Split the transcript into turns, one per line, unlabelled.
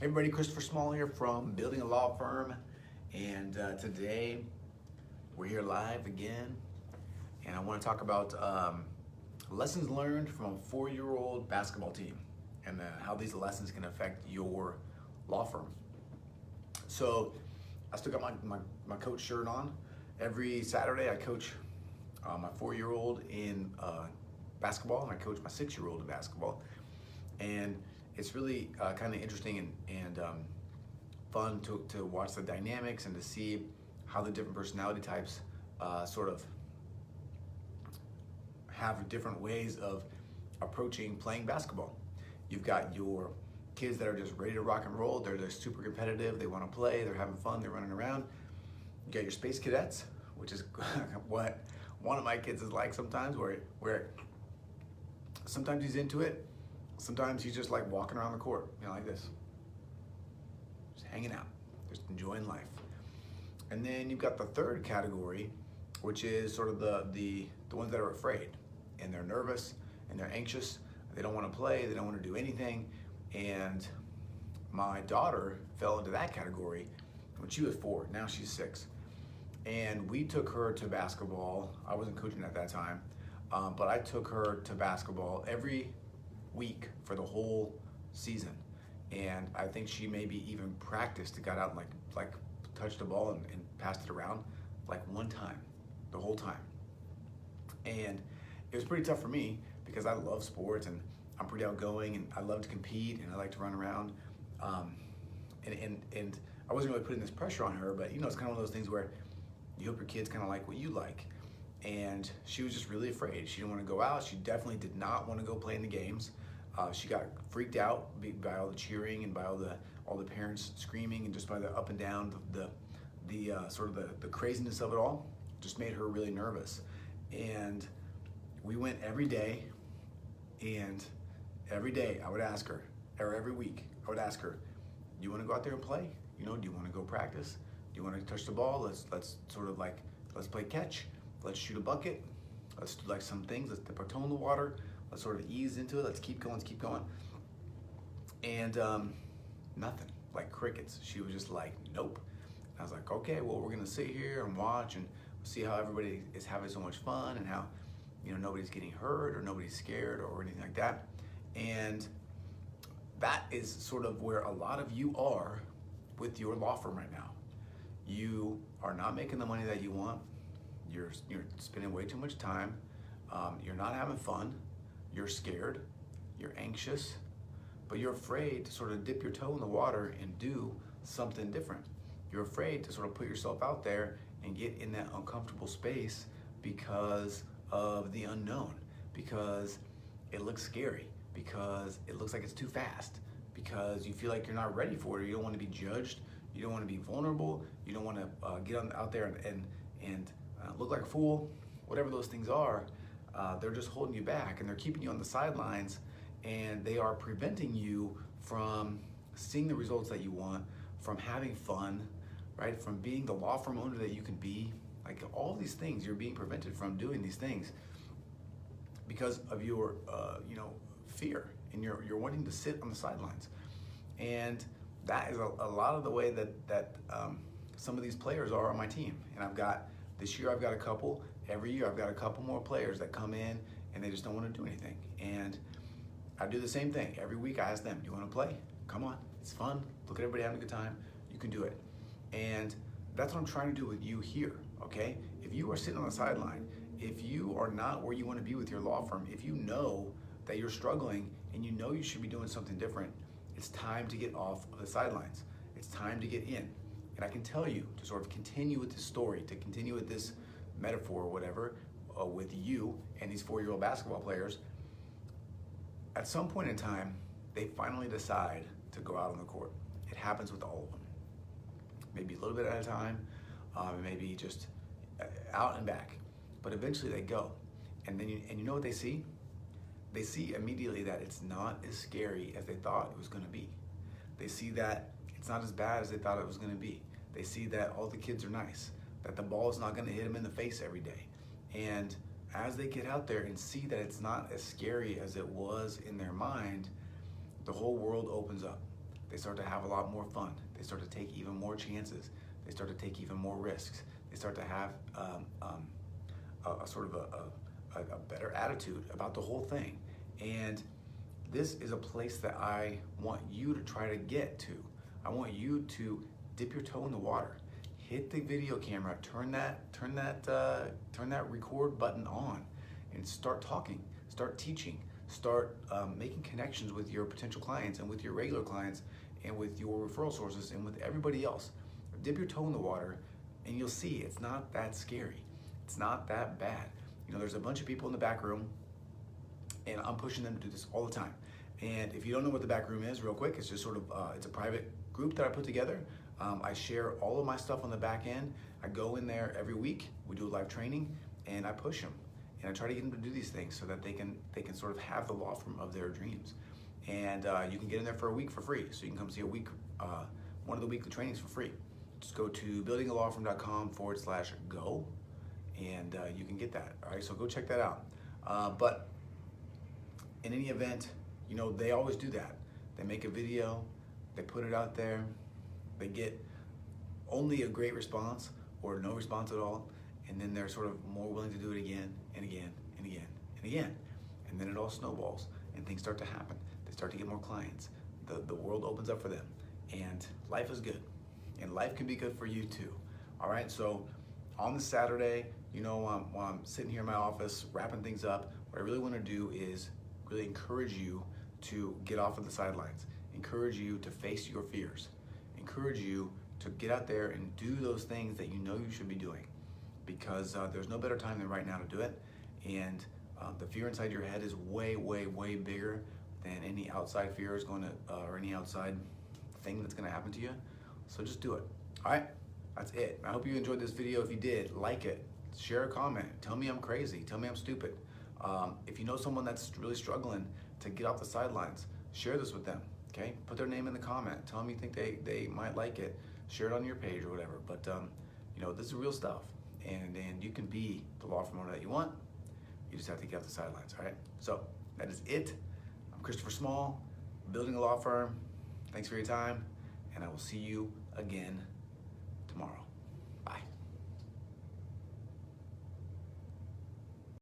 Hey everybody, Christopher Small here from Building a Law Firm, and today we're here live again, and I want to talk about lessons learned from a 4-year-old basketball team and how these lessons can affect your law firm. So I still got my coach shirt on. Every Saturday I coach my 4-year-old in basketball, and I coach my 6-year-old in basketball, and it's really kind of interesting and fun to watch the dynamics and to see how the different personality types sort of have different ways of approaching playing basketball. You've got your kids that are just ready to rock and roll. They're just super competitive. They want to play. They're having fun. They're running around. You got your space cadets, which is what one of my kids is like sometimes, where sometimes he's into it. Sometimes he's just like walking around the court, like this, just hanging out, just enjoying life. And then you've got the third category, which is sort of the ones that are afraid, and they're nervous and they're anxious. They don't want to play. They don't want to do anything. And my daughter fell into that category when she was 4. Now she's 6, and we took her to basketball. I wasn't coaching at that time, but I took her to basketball every week for the whole season, and I think she maybe even practiced, got out and like touched the ball and passed it around like one time the whole time. And it was pretty tough for me because I love sports and I'm pretty outgoing and I love to compete and I like to run around, and I wasn't really putting this pressure on her, but it's kind of one of those things where you hope your kids kind of like what you like. And she was just really afraid. She didn't want to go out. She definitely did not want to go play in the games. She got freaked out by all the cheering and by all the parents screaming, and just by the up and down, the sort of the craziness of it all just made her really nervous. And we went every day, and every day I would ask her, or every week I would ask her, do you want to go out there and play? Do you want to go practice? Do you want to touch the ball? Let's sort of like, let's play catch. Let's shoot a bucket. Let's do like some things. Let's dip our toe in the water. Let's sort of ease into it. Let's keep going. Let's keep going. And nothing, like crickets. She was just like, nope. And I was like, okay, well, we're gonna sit here and watch and see how everybody is having so much fun and how nobody's getting hurt or nobody's scared or anything like that. And that is sort of where a lot of you are with your law firm right now. You are not making the money that you want. You're spending way too much time. You're not having fun. You're scared. You're anxious, but you're afraid to sort of dip your toe in the water and do something different. You're afraid to sort of put yourself out there and get in that uncomfortable space because of the unknown, because it looks scary, because it looks like it's too fast, because you feel like you're not ready for it, or you don't want to be judged, you don't want to be vulnerable, you don't want to get out there and look like a fool. Whatever those things are, they're just holding you back, and they're keeping you on the sidelines, and they are preventing you from seeing the results that you want, from having fun, right? From being the law firm owner that you can be. Like all these things, you're being prevented from doing these things because of your fear, and you're wanting to sit on the sidelines. And that is a lot of the way that some of these players are on my team. And this year I've got a couple. Every year I've got a couple more players that come in and they just don't want to do anything. And I do the same thing. Every week I ask them, do you want to play? Come on, it's fun. Look at everybody having a good time. You can do it. And that's what I'm trying to do with you here, okay? If you are sitting on the sideline, if you are not where you want to be with your law firm, if you know that you're struggling and you know you should be doing something different, it's time to get off of the sidelines. It's time to get in. And I can tell you, to sort of continue with this story, to continue with this metaphor or whatever, with you and these 4-year-old basketball players, at some point in time, they finally decide to go out on the court. It happens with all of them. Maybe a little bit at a time, maybe just out and back. But eventually they go. And then you know what they see? They see immediately that it's not as scary as they thought it was gonna be. They see that it's not as bad as they thought it was gonna be. They see that all the kids are nice, that the ball is not gonna hit them in the face every day. And as they get out there and see that it's not as scary as it was in their mind, the whole world opens up. they start to have a lot more fun. They start to take even more chances. They start to take even more risks. They start to have a sort of a better attitude about the whole thing. And this is a place that I want you to try to get to. I want you to dip your toe in the water, hit the video camera, turn that record button on, and start talking, start teaching, start making connections with your potential clients and with your regular clients and with your referral sources and with everybody else. Dip your toe in the water and you'll see it's not that scary. It's not that bad. You know, there's a bunch of people in the back room and I'm pushing them to do this all the time. And if you don't know what the back room is, real quick, it's just sort of, it's a private group that I put together. I share all of my stuff on the back end. I go in there every week, we do a live training, and I push them. And I try to get them to do these things so that they can sort of have the law firm of their dreams. And you can get in there for a week for free. So you can come see one of the weekly trainings for free. Just go to buildingalawfirm.com/go, and you can get that. All right, so go check that out. But in any event, you know, they always do that. They make a video, they put it out there, they get only a great response or no response at all, and then they're sort of more willing to do it again and again and again and again. And then it all snowballs and things start to happen. They start to get more clients. The world opens up for them, and life is good. And life can be good for you too. All right, so on this Saturday, you know, while I'm sitting here in my office wrapping things up, what I really want to do is really encourage you to get off of the sidelines, encourage you to face your fears, encourage you to get out there and do those things that you know you should be doing, because there's no better time than right now to do it. And the fear inside your head is way, way, way bigger than any outside fear is going to, or any outside thing that's going to happen to you. So just do it. All right, that's it. I hope you enjoyed this video. If you did, like it, share a comment, tell me I'm crazy, tell me I'm stupid. If you know someone that's really struggling to get off the sidelines, share this with them, okay? Put their name in the comment, tell them you think they might like it, share it on your page or whatever. But you know, this is real stuff, and you can be the law firm owner that you want. You just have to get off the sidelines, all right? So that is it. I'm Christopher Small, building a law firm. Thanks for your time, and I will see you again tomorrow.